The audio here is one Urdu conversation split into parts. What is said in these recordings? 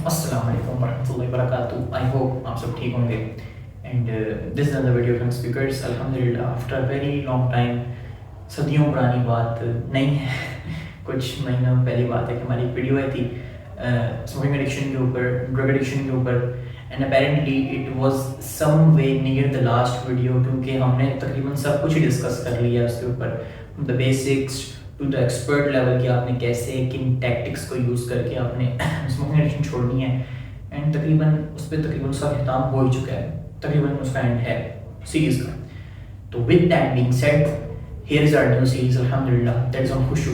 السلام علیکم ورحمۃ اللہ وبرکاتہ. آئی ہوپ آپ سب ٹھیک ہوں گے. And this is another video from speakers. الحمد للہ آفٹر ویری لانگ ٹائم، صدیوں پرانی بات نہیں ہے، کچھ مہینوں پہلی بات ہے کہ ہماری ایک ویڈیو آئی تھی اسموکنگ ایڈکشن کے اوپر، ڈرگ ایڈکشن کے اوپر. And apparently it was some way near the last video, کیونکہ ہم نے تقریباً سب کچھ ہی ڈسکس کر لیا اس کے اوپر، the basics to the expert level کہ آپ نے کیسے کن ٹیکٹکس کو یوز کر کے آپ نے اسموکنگ ایڈکشن چھوڑنی ہے. اینڈ تقریباً اس پہ تقریباً اس کا اختتام ہو ہی چکا ہے، تقریباً اس کا اینڈ ہے سیریز کا. تو with that being said here is our new series الحمد للہ دیٹ از آن خوشو.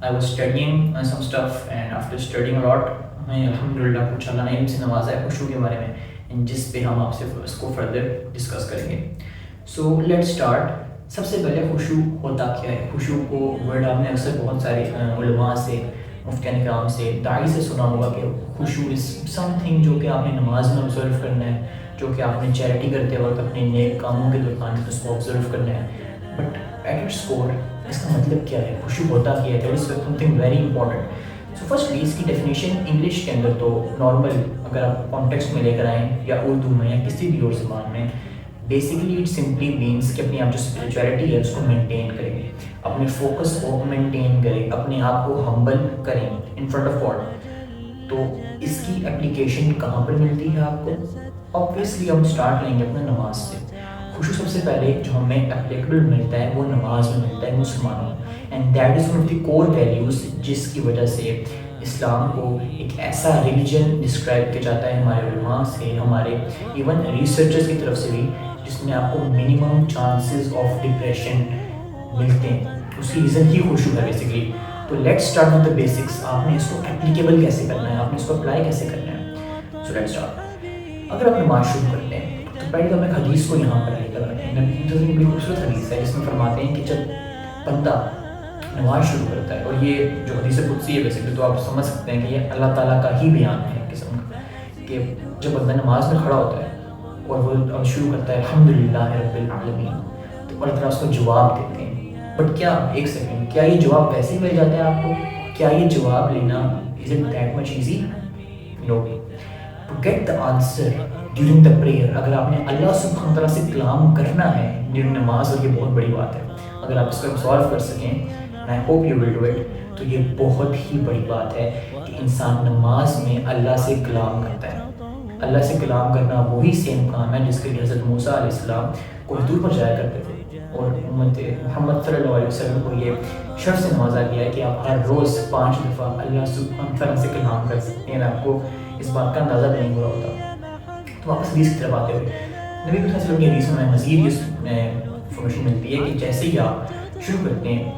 I was studying some stuff and after studying a lot ہمیں الحمد للہ کچھ اللہ نے علم سے نوازا ہے خوشو کے بارے میں، جس پہ ہم آپ سے اس کو فردر ڈسکس کریں گے. So let start. سب سے پہلے خوشو ہوتا کیا ہے؟ خوشو کو ورڈ آپ نے اکثر بہت سارے علماء سے، مفتیان کرام سے، داعی سے سنا ہوگا کہ خوشو از سم تھنگ جو کہ آپ نے نماز میں آبزرو کرنا ہے، جو کہ آپ نے چیریٹی کرتے وقت اپنے نیک کاموں کے دوران اس کو آبزرو کرنا ہے. بٹ ایٹ اٹس کور اس کا مطلب کیا ہے؟ خوشو ہوتا کیا ہے؟ That is some thing very important. So firstly اس کی ڈیفینیشن انگلش کے اندر تو نارمل اگر آپ کانٹیکسٹ میں لے کر آئیں یا اردو میں یا کسی بھی اور زبان میں، بیسیکلی اٹ سمپلی مینس کہ اپنی آپ جو اسپریچولیٹی ہے اس کو مینٹین کریں، اپنے فوکس کو مینٹین کریں، اپنے آپ کو ہمبل کریں ان فرنٹ آف گاڈ. تو اس کی اپلیکیشن کہاں پر ملتی ہے آپ کو؟ آبویسلی ہم اسٹارٹ لیں گے اپنے نماز سے. خوشو سب سے پہلے جو ہمیں اپلیکیبل ملتا ہے وہ نماز میں ملتا ہے مسلمانوں. And that is one of the core values جس کی وجہ سے اسلام کو ایک ایسا ریلیجن ڈسکرائب کیا جاتا ہے ہمارے علماء سے، ہمارے ایون ریسرچرز کی طرف سے بھی، جس میں آپ کو منیمم چانسز آف ڈپریشن ملتے ہیں. اس کی ریزن ہی خوشو ہے بیسکلی. تو let start with the basics. آپ نے اس کو اپلیکیبل کیسے کرنا ہے، آپ نے اس کو اپلائی کیسے کرنا ہے. So let start. اگر آپ نماز شروع کرتے ہیں تو پہلے تو ہم ایک حدیث کو یہاں پر لے کر آتے ہیں. نبی کی بڑی خوبصورت حدیث ہے جس میں فرماتے ہیں کہ جب بندہ نماز شروع کرتا ہے، اور یہ جو حدیث قدسی ہے بیسکلی، تو آپ سمجھ سکتے ہیں کہ یہ اللہ تعالیٰ کا ہی بیان ہے ایک قسم کا، کہ جب بندہ نماز میں کھڑا ہوتا ہے اور وہ شروع کرتا ہے الحمد للہ رب العالمین، تو اللہ تعالیٰ اس کو جواب دیتے ہیں. بٹ کیا ایک سیکنڈ، کیا یہ جواب ویسے ہی مل جاتا ہے آپ کو؟ کیا یہ جواب لینا is it that much easy? No. To get the answer during the prayer, اگر آپ نے اللہ سبحانہ تعالیٰ سے کلام کرنا ہے ڈیورنگ نماز، اور یہ بہت بڑی بات ہے، اگر آپ اس کو سالو کر سکیں، and I hope you will do it, تو یہ بہت ہی بڑی بات ہے کہ انسان نماز میں اللہ سے کلام کرتا ہے. اللہ سے کلام کرنا وہی سیم کام ہے جس کے لیے حضرت موسیٰ علیہ السلام کوہ طور پر جایا کرتے تھے، اور امت محمد صلی اللہ علیہ وسلم کو یہ شرط سے نوازا گیا ہے کہ آپ ہر روز 5 دفعہ اللہ سبحانہ تعالیٰ سے کلام کر سکتے ہیں. آپ کو اس بات کا اندازہ نہیں ہو رہا ہوتا. تو واپس حدیث کی طرف آتے ہوئے، نبی صلی اللہ علیہ وسلم کی حدیث میں مزید یہ انفارمیشن ملتی ہے کہ جیسے ہی آپ شروع کرتے ہیں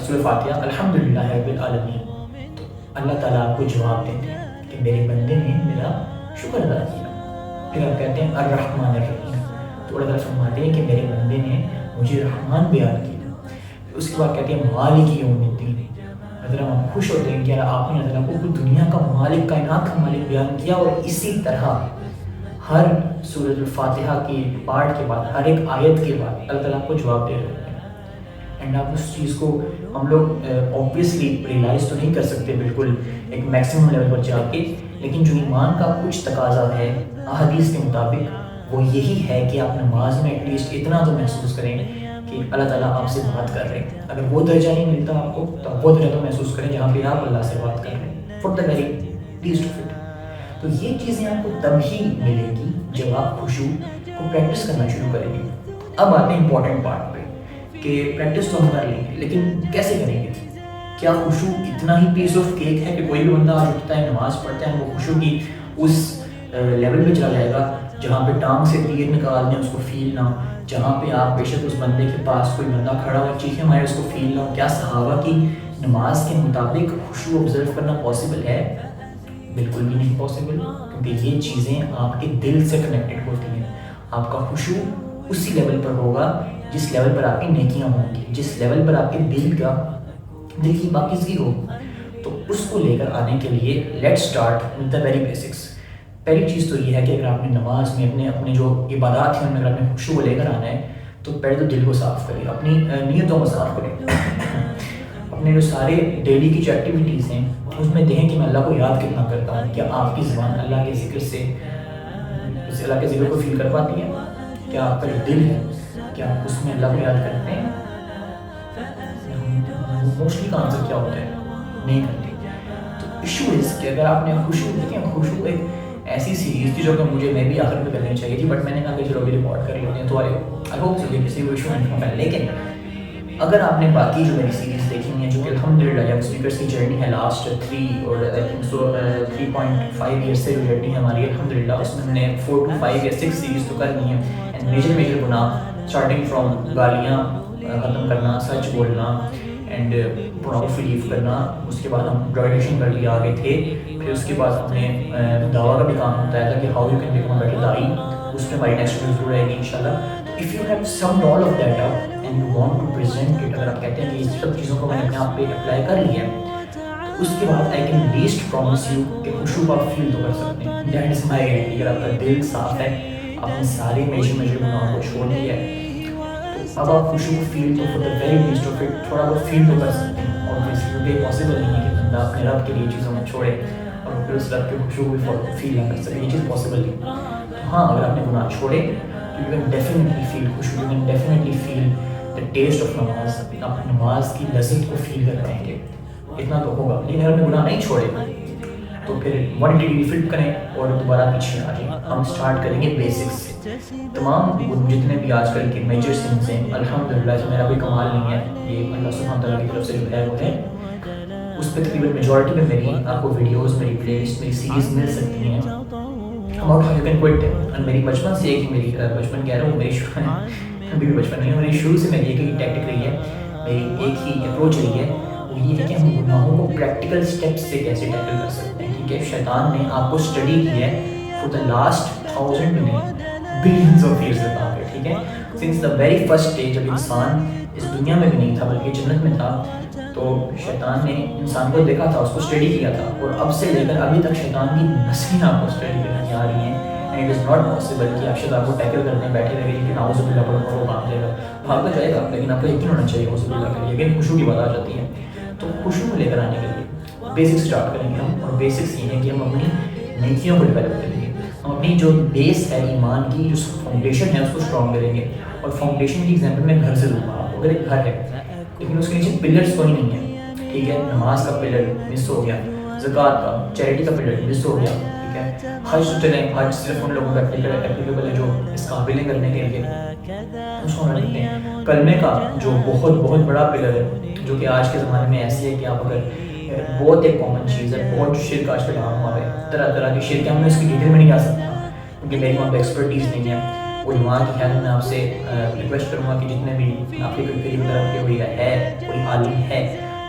سورۃ فاتحہ الحمد للہ رب العالمین، تو اللہ تعالیٰ آپ کو جواب دیتے ہیں کہ میرے بندے نے میرا شکر ادا کیا. پھر آپ کہتے ہیں الرحمن الرحیم، تو اللہ تعالیٰ فرماتے ہیں کہ میرے بندے نے مجھے رحمان بیان کیا. اس کے بعد کہتے ہیں مالک یوم الدین، اللہ تعالیٰ ہم خوش ہوتے ہیں کہ آپ نے اللہ تعالیٰ کو دنیا کا مالک، کائنات کا مالک بیان کیا. اور اسی طرح ہر سورۃ الفاتحہ کی پارٹ کے بعد، ہر ایک آیت کے بعد اللہ تعالیٰ آپ کو جواب دے رہے ہیں. اینڈ آپ اس چیز کو ہم لوگ اوبویسلی ریئلائز تو نہیں کر سکتے بالکل ایک میکسیمم لیول پر جا کے، لیکن جو ایمان کا کچھ تقاضا ہے احادیث کے مطابق وہ یہی ہے کہ آپ نماز میں ایٹ لیسٹ اتنا تو محسوس کریں کہ اللہ تعالیٰ آپ سے بات کر رہے ہیں. اگر وہ درجہ نہیں ملتا آپ کو تو آپ وہ درجہ تو محسوس کریں جہاں پہ آپ اللہ سے بات کر رہے ہیں، for the very least of it. تو یہ چیزیں آپ کو تب ہی ملیں گی جب آپ خوشو کو پریکٹس کرنا شروع کریں گے. اب آتے ہیں امپورٹنٹ پارٹ پہ کہ پریکٹس تو ہم کر لیں گے، لیکن کیسے کریں گے؟ کیا خوشو اتنا ہی پیس آف کیک ہے کہ کوئی بھی بندہ آج اٹھتا ہے نماز پڑھتا ہے وہ خوشو کی اس لیول پہ چلا جائے گا جہاں پہ ٹانگ سے تیر نکال دیں اس کو فیل نہ ہو، جہاں پہ آپ بے شک اس بندے کے پاس کوئی بندہ کھڑا ہوا چیخیں مارے اس کو فیل نہ ہو؟ کیا صحابہ کی نماز کے مطابق خوشو آبزرو کرنا پاسبل ہے؟ بالکل بھی نہیں پاسبل، کیونکہ یہ چیزیں آپ کے دل سے کنیکٹڈ ہوتی ہیں. آپ کا خوشو اسی لیول پر ہوگا جس لیول پر آپ کی نیکیاں ہوں گی، جس لیول پر آپ کے دل کی پاکیزگی ہو. تو اس کو لے کر آنے کے لیے let start with the very basics. پہلی چیز تو یہ ہے کہ اگر آپ نے نماز میں اپنے جو عبادات ہیں ان میں اگر آپ نے خوشو کو لے کر آنا ہے تو پہلے تو دل کو صاف کریں، اپنی نیتوں کو صاف کریں. اپنے جو سارے ڈیلی کی جو ایکٹیویٹیز ہیں اس میں دیکھیں کہ میں اللہ کو یاد کتنا کرتا ہوں. کیا آپ کی زبان اللہ کے ذکر سے اللہ کے ذکر کو فیل کر پاتی ہے؟ کیا آپ کا جو دل ہے کیا آپ اس میں اللہ کو یاد کرتے ہیں؟ موسٹلی کا آنسر کیا ہوتا ہے؟ نہیں کرتے. تو ایشو اس کہ اگر آپ نے خوشو ایک ایسی سیریز تھی جو کہ میں بھی آخر میں کرنی چاہیے تھی, بٹ میں نے کہا کہ چلو ابھی ریکارڈ کر لیتے ہیں, تو آئی ہوپ سے کسی کو ایشو نہیں ہوگا. لیکن اگر آپ نے باقی جو میری سیریز دیکھی ہوئی ہیں جو کہ الحمدللہ ینگ اسپیکرس کی جرنی ہے لاسٹ 3.5 ایئرس سے جو جرنی ہے ہماری الحمدللہ, اس میں ہم نے 4 to 5 یا 6 سیریز تو کر لی ہیں. اینڈ میجر گناہ اسٹارٹنگ فرام گالیاں ختم کرنا, سچ بولنا اینڈ پورنوگرافی لیو کرنا. اس کے بعد ہم گریجویشن کر لیے آگے تھے. پھر اس کے بعد ہم نے دعویٰ کا بھی کام ہوتا ہے کہ how you can become better داعی, اس میں ہماری نیکسٹ ویڈیو ضرور رہے گی انشاءاللہ. تو if you have summed all of that up and you want to present it, اگر آپ کہتے ہیں کہ اس سب چیزوں کو میں نے اپنے آپ پہ اپلائی کر لیا ہے, اس کے بعد I can list promise you کہ خوشو کو آپ فیل تو کر سکتے ہیں. That is my guarantee. اگر آپ کا دل صاف ہے, آپ نے سارے میجر گناہوں کو چھوڑ دیا ہے, تو اب آپ خوشی کو فیل تو for the very least of it تھوڑا بہت فیل تو کر سکتے ہیں. اور پاسبل نہیں ہے کہ بندہ اپنے رب کے لیے چیزوں میں چھوڑے اور پھر اس رب کے خوشی کو فیل نہ کر سکے. یہ چیز پاسبل نہیں. تو ہاں, اگر آپ نے گناہ چھوڑے تو یو کین ڈیفینیٹلی فیل خوشی, you can definitely feel the taste of نماز. آپ نماز کی لذت کو فیل کر رہے ہیں, اتنا تو ہوگا. لیکن اگر آپ نے گناہ نہیں چھوڑے تو پھر 180 ڈگری فلپ کریں اور دوبارہ پیچھے آ جائیں. ہم اسٹارٹ کریں گے بیسکس سے. تمام جتنے بھی آج کل کے میجر سنس ہیں الحمدللہ, جو میرا کوئی کمال نہیں ہے, یہ اللہ سبحانہ تعالیٰ کی طرف سے جو ہے وہ ہے. اس پہ تقریباً میجورٹی میں میری آپ کو ویڈیوز, میری پلے لسٹ, میری سیریز مل سکتی ہیں. About how you can quit. اور میری بچپن سے ایک میری بچپن کہہ رہا ہوں, میری ابھی بھی بچپن نہیں ہے, میری شروع سے میری ایک ہی ٹیکٹک رہی ہے, میری ایک ہی اپروچ رہی ہے, وہ یہ ہے کہ ہم گناہوں کو پریکٹیکل اسٹیپس سے کیسے ٹیکل کر سکتے ہیں. ٹھیک ہے, شیطان نے آپ کو اسٹڈی کی ہے فور دا لاسٹ 1000 نہیں بلینس آف ایئرس تک آ کے. ٹھیک ہے, since the very first day جب انسان اس دنیا میں بھی نہیں تھا بلکہ جنت میں تھا, تو شیطان نے انسان کو دیکھا تھا, اس کو اسٹڈی کیا تھا, اور اب سے لے کر ابھی تک شیطان کی نسلیں آپ کو اسٹڈی کرنے آ رہی ہیں. And it is not possible کہ آپ شیطان کو ٹیکل کرنے بیٹھے رہے کہ نعوذ باللہ پڑھو اور وہ بھاگ جائے گا. بھاگ تو جائے گا, لیکن آپ کو یقین ہونا چاہیے نعوذ باللہ کے لیے. خوشو کی بات آ جاتی ہے, تو خوشو کو لے کر آنے کے لیے بیسکس اسٹارٹ کریں گے ہم. اور بیسکس یہ ہیں کہ ہم اپنی نیکیوں کو ڈیولپ کریں گے. ہم اپنی جو بیس ہے ایمان کی, جو فاؤنڈیشن ہے, اس کو اسٹرانگ کریں گے. اور فاؤنڈیشن کی ایگزامپل میں گھر سے دوں گا آپ کو. اگر ایک گھر ہے لیکن اس کے نیچے پلرس کوئی نہیں ہے, ٹھیک ہے, نماز کا پلر مس ہو گیا, زکوٰۃ کا, چیریٹی کا پلر مس ہو گیا, ٹھیک ہے, حج تو چلیں, حج صرف ان لوگوں کا اپلیکیبل ہے جو اس قابل ہیں کرنے کے لیے, اس کو رکھتے ہیں. کلمے کا جو بہت بڑا پلر ہے, جو کہ آج کے زمانے میں ایسی ہے کہ آپ اگر بہت ایک کامن چیز ہے, بہت شرک آج کل عام ہوا ہے, طرح کی شرک ہے. میں اس کی ڈیٹیل میں نہیں جا سکتا کیونکہ میری وہاں پہ ایکسپرٹیز نہیں ہے. وہ وہاں کی خیال میں آپ سے ریکویسٹ کروں گا کہ جتنے بھی آپ کے قریب طرف کے ہوئی ہے کوئی عالم ہے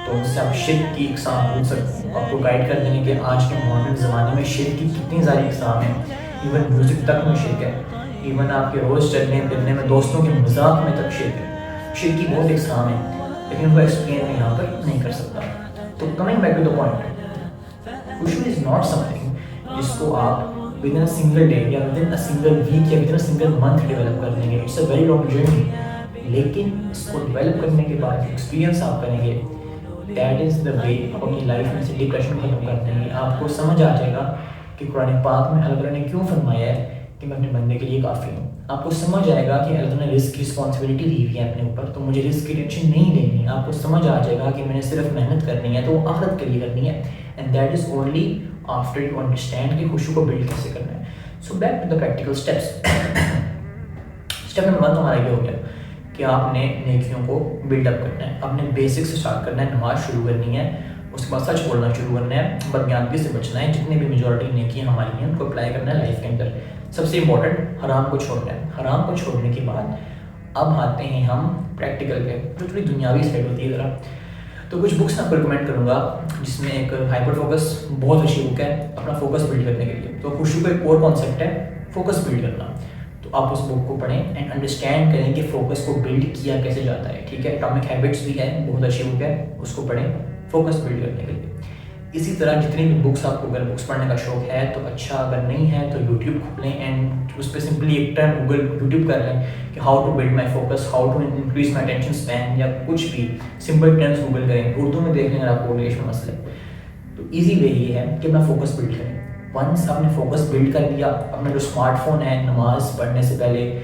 تو ان سے آپ شرک کی اقسام پوچھ سکتے ہیں. آپ کو گائیڈ کر دیں گے کہ آج کے ماڈرن زمانے میں شرک کی کتنی ساری اقسام ہیں. ایون میوزک تک میں شرک ہے, ایون آپ کے روز چلنے پھرنے میں, دوستوں کے مذاق میں تک شرک ہے. شرک کی بہت اقسام ہیں, لیکن ان کو ایکسپلین میں یہاں پر نہیں کر سکتا. تو coming back to the point, خوشو از ناٹ سم تھنگ جس کو آپ within a single day یا within a single week یا within a single month develop کر دیں گے. It's a very long journey. لیکن اس کو ڈیولپ کرنے کے بعد ایکسپیرینس آپ کریں گے, دیٹ از دا وے آپ اپنی لائف میں سے ڈپریشن ختم کر دیں گے. آپ کو سمجھ آ جائے گا کہ قرآن پاک میں اللہ تعالیٰ نے کیوں فرمایا ہے کہ میں اپنے بندے کے لیے کافی ہوں. آپ کو سمجھ آئے گا کہ اللہ تعالیٰ نے رزق کی رسپانسبلٹی دی ہوئی ہے اپنے اوپر, تو مجھے رزق کی ٹینشن نہیں لینی. آپ کو سمجھ آ جائے گا کہ میں نے صرف محنت کرنی ہے تو وہ آخرت کے لیے کرنی ہے. And that is only after you understand کہ خوشی کو بلڈ کیسے کرنا ہے. So back to the practical steps. Step number 1 ہمارا یہ ہو گیا کہ آپ نے نیکیوں کو بلڈ اپ کرنا ہے. آپ نے بیسک سے اسٹارٹ کرنا ہے, نماز شروع کرنی ہے, اس کے بعد سچ بولنا شروع کرنا ہے, بدگیانتی سے بچنا ہے, جتنے بھی میجورٹی نیکیاں ہماری ہیں ان کو اپلائی کرنا ہے لائف کے اندر. سب سے امپورٹنٹ حرام کو چھوڑنا ہے. حرام کو چھوڑنے کے بعد اب آتے ہیں ہم پریکٹیکل پہ, جو تھوڑی دنیاوی سائڈ ہوتی ہے ذرا. تو کچھ بکس میں آپ کو ریکمینڈ کروں گا جس میں ایک ہائپر فوکس بہت اچھی بک ہے اپنا فوکس بلڈ کرنے کے لیے. تو خوشی کا ایک اور کانسیپٹ ہے فوکس بلڈ کرنا. تو آپ اس بک کو پڑھیں اینڈ انڈرسٹینڈ کریں کہ فوکس کو بلڈ کیا کیسے جاتا ہے. ٹھیک ہے, اٹامک ہیبٹس بھی ہے, بہت اچھی بک ہے, اس کو پڑھیں فوکس بلڈ کرنے کے لیے. اسی طرح جتنی بھی بکس آپ کو اگر بکس پڑھنے کا شوق ہے تو اچھا, اگر نہیں ہے تو یوٹیوب کھولیں اینڈ اس پہ سمپلی ایک ٹائم گوگل یوٹیوب کر لیں کہ how to build my focus, how to increase my attention span, یا کچھ بھی سمپل ٹرمز گوگل کریں. اردو میں دیکھ لیں اگر آپ کو انگلش میں مسئلہ ہے. تو تو ایزی وے یہ ہے کہ اپنا فوکس بلڈ کریں. ونس آپ نے فوکس بلڈ کر لیا، اپنا جو اسمارٹ فون ہے نماز پڑھنے سے پہلے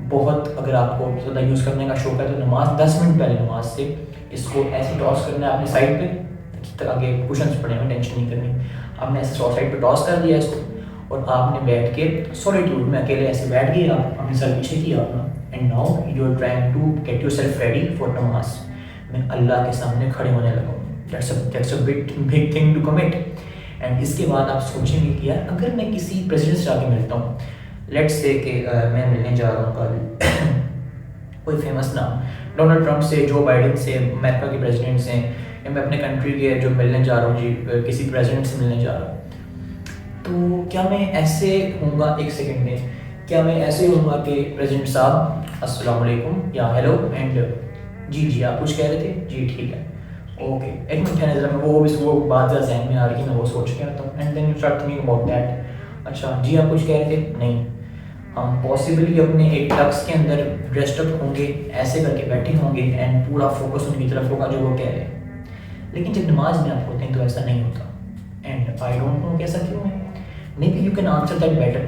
بہت، اگر آپ کو زیادہ یوز کرنے کا شوق ہے تو نماز 10 منٹ پہلے نماز سے اس کو ایسے ٹاس کرنا ہے اپنی سائڈ پہ، آگے کوشنس پڑے ہوئے ٹینشن نہیں کرنی. آپ نے ایسے سائڈ پہ ٹاس کر دیا اس کو، اور آپ نے بیٹھ کے سولیٹیوڈ میں اکیلے ایسے بیٹھ گئے، آپ اپنے سر پیچھے کیا اپنا، and now you are trying to get yourself ready for namaz. میں اللہ کے سامنے کھڑے ہونے لگا ہوں. That's a big thing to commit. اینڈ اس کے بعد آپ سوچیں گے کہ یار اگر میں کسی پریزیڈنٹ سے جا کے ملتا ہوں، لیٹس سے کہ میں ملنے جا رہا ہوں کل کوئی فیمس نام، ڈونلڈ ٹرمپ سے، جو بائیڈن سے، امریکہ کے پریزیڈنٹ سے، یا میں اپنے کنٹری کے جو ملنے جا رہا ہوں جی کسی پریزیڈنٹ سے ملنے جا رہا ہوں، تو کیا میں ایسے ہوں گا، ایک سیکنڈ میں، کیا میں ایسے ہوں گا کہ پریزیڈنٹ صاحب السلام علیکم یا ہیلو اینڈ جی آپ کچھ کہہ رہے تھے، جی ٹھیک ہے اوکے ایک منٹ ہے نظر میں، وہ بات ذرا ذہن میں آ رہی ہے، میں وہ سوچ کے آتا ہوں. And then you start thinking about that. اچھا جی آپ کچھ کہہ رہے تھے، نہیں. ہم پاسبلی اپنے ایک ٹکس کے اندر ڈریسڈ اپ ہوں گے، ایسے کر کے بیٹھے ہوں گے اینڈ پورا فوکس ان کی طرف ہوگا جو وہ کہہ رہے ہیں. لیکن جب نماز میں آپ ہوتے ہیں تو ایسا نہیں ہوتا. اینڈ آئی ڈونٹ نو کہ ایسا کیوں ہے. Maybe you can answer that better.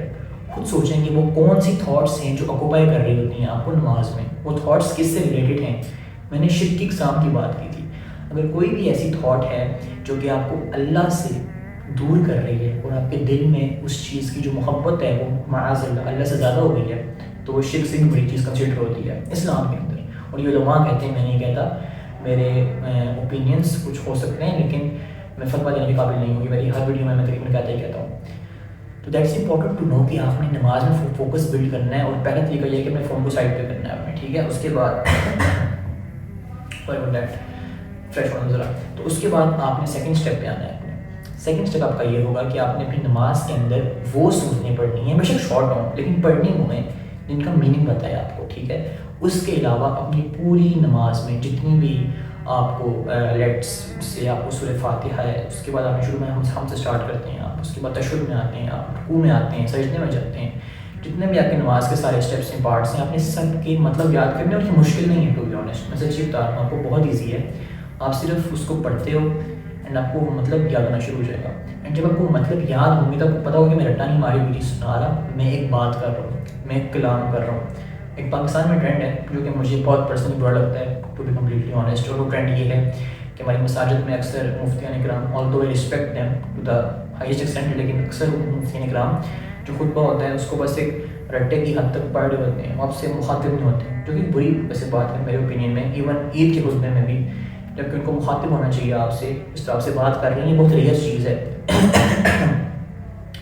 خود سوچیں کہ وہ کون سی تھاٹس ہیں جو آکوپائی کر رہی ہوتی ہیں آپ کو نماز میں، وہ تھاٹس کس سے ریلیٹڈ ہیں. میں نے شرک کی اقسام کی بات کی تھی. اگر کوئی بھی ایسی تھاٹ ہے جو کہ آپ کو اللہ سے دور کر رہی ہے اور آپ کے دل میں اس چیز کی جو محبت ہے وہ معاذ اللہ سے زیادہ ہو گئی ہے، تو وہ شرک سے بھی بڑی چیز کنسیڈر ہوتی ہے اسلام کے اندر. اور یہ علماء کہتے ہیں، میں نہیں کہتا، میرے اوپینینس کچھ ہو سکتے ہیں لیکن میں فتویٰ دینے کے قابل نہیں ہوں کہ میری ہر ویڈیو میں تقریباً کہتا ہی کہتا ہوں. تو دیٹس امپورٹنٹ ٹو نو کہ آپ نے نماز میں فوکس بلڈ کرنا ہے، اور پہلا طریقہ یہ ہے کہ اپنے فون کو سائڈ پہ کرنا ہے آپ نے، ٹھیک ہے. اس کے بعد فریش ہونا ذرا. تو اس کے بعد آپ نے سیکنڈ اسٹیپ پہ آنا ہے. سیکنڈ اسٹیپ آپ کا یہ ہوگا کہ آپ نے اپنی نماز کے اندر وہ صورتیں پڑھنی ہیں، بے شک شارٹ ہوں لیکن پڑھنی ہوں جن کا میننگ پتہ ہے آپ کو، ٹھیک ہے. اس کے علاوہ اپنی پوری نماز میں جتنی بھی آپ کو لیٹس سے آپ کو سورہ فاتحہ ہے، اس کے بعد آپ شروع میں ہم سے اسٹارٹ کرتے ہیں، آپ اس کے بعد تشہد میں آتے ہیں، آپ رکوع میں آتے ہیں، سجدے میں جاتے ہیں، جتنے بھی آپ کی نماز کے سارے اسٹیپس ہیں، پارٹس ہیں، آپ نے سب کے مطلب یاد کرنے. اور یہ مشکل نہیں ہے ٹو بی آنیسٹ، میں سچی بتا رہا ہوں، آپ کو بہت ایزی ہے. آپ صرف اس کو پڑھتے ہو اینڈ آپ کو مطلب یاد ہونا شروع ہو جائے گا. اینڈ جب آپ کو مطلب یاد ہوں گے تو آپ کو پتا ہوگا کہ میں رٹا نہیں ماری ہوئی چیز سنا رہا، میں ایک بات کر رہا ہوں، میں ایک کلام کر رہا ہوں. ایک پاکستان میں ٹرینڈ ہے جو کہ مجھے بہت پرسنلی برا لگتا ہے ٹو بی کمپلیٹلی آنیسٹ، اور وہ ٹرینڈ یہ ہے کہ ہماری مساجد میں اکثر مفتیان کرام، although I respect them to the highest extent, لیکن اکثر مفتیان کرام جو خطبہ ہوتا ہے اس کو بس ایک رٹے کی حد تک پڑھ رہے ہوتے ہیں، وہ آپ سے مخاطب نہیں ہوتے، جو کہ بری ویسے بات ہے میرے اوپینین میں. ایون عید کے خطبے میں بھی جبکہ ان کو مخاطب ہونا چاہیے آپ سے، اس طرح سے بات کر رہے ہیں، یہ بہت ریئر چیز ہے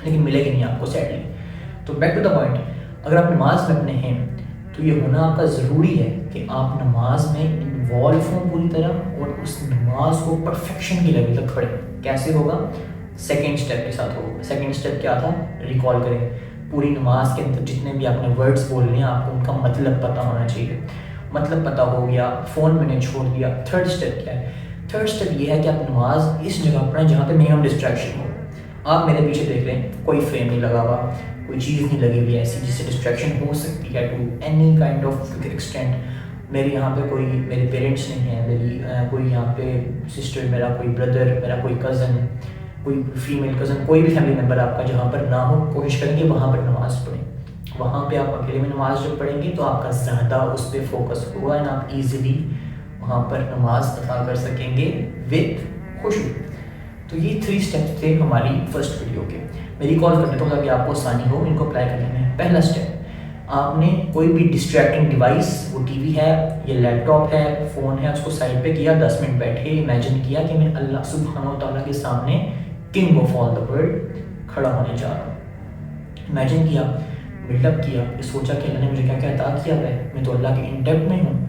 لیکن ملے گی نہیں آپ کو سیڈلی. تو بیک ٹو دا پوائنٹ، اگر آپ نماز میں اپنے ہیں تو یہ ہونا آپ کا ضروری ہے کہ آپ نماز میں انوالو ہوں پوری طرح، اور اس نماز کو پرفیکشن کی لیول تک پڑھیں. کیسے ہوگا؟ سیکنڈ اسٹیپ کے ساتھ ہوگا. سیکنڈ اسٹیپ کیا تھا؟ ریکال کریں. پوری نماز کے اندر جتنے بھی آپ نے ورڈس بولنے ہیں آپ کو ان کا مطلب پتہ ہونا چاہیے. مطلب پتہ ہو گیا، فون میں نے چھوڑ دیا. تھرڈ اسٹیپ کیا ہے؟ تھرڈ اسٹیپ یہ ہے کہ آپ نماز اس جگہ پڑھیں جہاں پہ منیمم ڈسٹریکشن ہو. آپ میرے پیچھے دیکھ لیں، کوئی فریم نہیں لگا ہوا، کوئی چیز نہیں لگی ہوئی ایسی جس سے ڈسٹریکشن ہو سکتی ہے to any kind of extent. میرے یہاں پہ کوئی میرے پیرنٹس نہیں ہیں، میری کوئی یہاں پہ سسٹر، میرا کوئی بردر، میرا کوئی کزن، کوئی فیمیل کزن، کوئی بھی فیملی ممبر آپ کا جہاں پر نہ ہو. کوشش کریں کہ وہاں پر نماز پڑھیں. وہاں پہ آپ اکیلے میں نماز جب پڑھیں گے تو آپ کا زیادہ اس پہ فوکس ہوگا اینڈ آپ ایزیلی وہاں پر نماز ادا کر سکیں گے وتھ خوشی. تو یہ 3 اسٹیپس تھے ہماری فرسٹ ویڈیو کے. میں ریکال کر دیتا ہوں تاکہ آپ کو آسانی ہو ان کو اپلائی کرنے میں. پہلا اسٹیپ، آپ نے کوئی بھی ڈسٹریکٹنگ ڈیوائس، وہ ٹی وی ہے یا لیپ ٹاپ ہے، فون ہے، اس کو سائڈ پہ کیا، 10 منٹ بیٹھے، امیجن کیا کہ میں اللہ سبحانہ و تعالیٰ کے سامنے king of all the world کھڑا ہونے جا رہا ہوں. امیجن کیا، بلڈ اپ کیا، یہ سوچا کہ اللہ نے مجھے کیا کیا عطا کیا ہے، میں تو اللہ کے انٹیکٹ میں ہوں.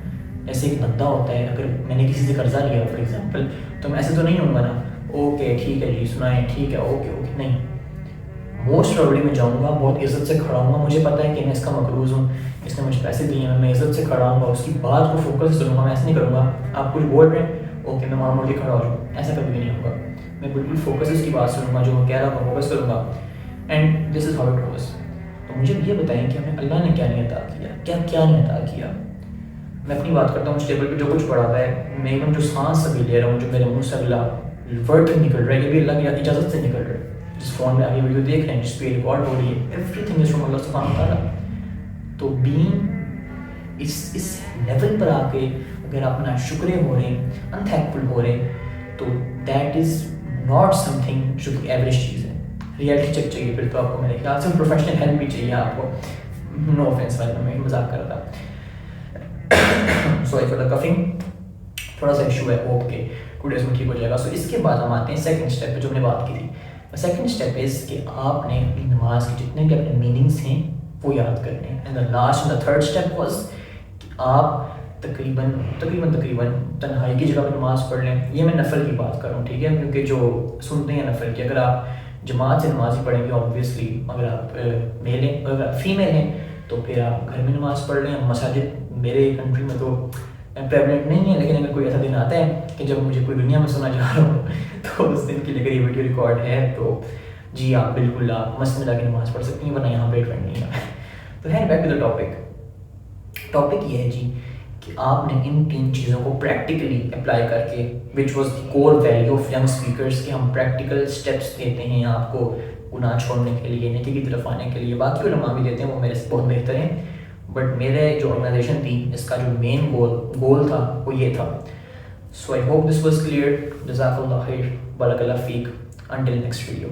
ایسے ایک بندہ ہوتا ہے، اگر میں نے کسی سے قرضہ لیا فار ایگزامپل تو میں ایسے تو نہیں ہوں گا نا اوکے ٹھیک ہے جی سنائیں ٹھیک ہے اوکے نہیں. موسٹ پروبلی میں جاؤں گا، بہت عزت سے کھڑا ہوں گا، مجھے پتہ ہے کہ میں اس کا مقروض ہوں، اس نے مجھے پیسے دیے ہیں، میں عزت سے کھڑا ہوں گا، اس کی بات کو فوکس کروں گا. میں ایسے نہیں کروں گا آپ کچھ بول رہے ہیں اوکے میں وہاں مڑ کے کھڑا ہو جاؤں، ایسا کبھی بھی نہیں ہوگا. میں بالکل فوکس اس کی بات سنوں گا، جو وہ کہہ رہا ہوں فوکس کروں گا. And this is how it was. تو مجھے یہ بتائیں کہ ہمیں اللہ نے کیا نہیں عطا کیا، کیا نہیں عطا کیا. میں اپنی بات کرتا ہوں اس ٹیبل پہ جو کچھ پڑا ہوا ہے، میں ایون جو سانس ابھی لے رہا ہوں جو میرے منہ سے اگلا ورڈ نکل رہا ہے، یہ بھی اللہ کی اجازت سے نکل رہا ہے. جس فون میں آپ یہ ویڈیو دیکھ رہے ہیں، جس پہ ریکارڈ ہو رہی ہے، ایوری تھنگ از فرام اللہ سبحانہ وتعالیٰ. تو بینگ اس لیول پر آ کے اگر آپ نا شکرے ہو رہے ہیں، ان تھینکفل ہو رہے ہیں، تو دیٹ از ناٹ سم تھنگ جو کہ ایوریج چیز ہے. ریئلٹی چیک چاہیے پھر تو آپ کو، میرے خیال سے پروفیشنل ہیلپ بھی چاہیے آپ کو. نو آفینس بھائی، میں مذاق کر رہا تھا. سوری فار دا کفنگ، تھوڑا سا ایشو ہے، ہوپ کہ 2 days میں ٹھیک ہو جائے گا. سو اس کے بعد ہم آتے ہیں سیکنڈ اسٹیپ پہ جو ہم نے بات کی تھی. سیکنڈ اسٹیپ از کہ آپ نے اپنی نماز کے جتنے بھی اپنے میننگس ہیں وہ یاد کرنے ہیں. And the last the third step was کہ آپ تقریباً تنہائی کی جگہ پہ نماز پڑھ لیں. یہ میں نفل کی بات کر رہا ہوں، ٹھیک ہے، کیونکہ جو سنتے ہیں نفل کی، اگر آپ جماعت سے نماز ہی پڑھیں گے آبویسلی، اگر آپ میل ہیں، اگر آپ فیمیل ہیں تو پھر آپ گھر میں نماز پڑھ لیں. مساجد میرے کنٹری میں تو پریولنٹ نہیں ہے، لیکن اگر کوئی ایسا دن آتا ہے کہ جب مجھے کوئی دنیا میں سنا جا رہا ہو تو اس دن کے لیے اگر یہ ویڈیو ریکارڈ ہے تو جی آپ بالکل آپ مسجد میں جا کے نماز پڑھ سکتی ہیں، ورنہ یہاں پہ ٹرینڈ نہیں ہے. تو ہے بیک ٹو دا ٹاپک یہ ہے جی کہ آپ نے ان 3 چیزوں کو پریکٹیکلی اپلائی کر کے، which was the core value of young speakers, کہ ہم پریکٹیکل اسٹیپس دیتے ہیں آپ کو گناہ چھوڑنے کے لیے، نیکی کی طرف آنے کے لیے. باقی علماء بھی دیتے ہیں، وہ میرے سے بہت بہتر ہیں، بٹ میرے جو آرگنائزیشن تھی اس کا جو مین گول تھا وہ یہ تھا. So I hope this was clear. جزاک اللہ خیر، بارک اللہ فیک. Until next video.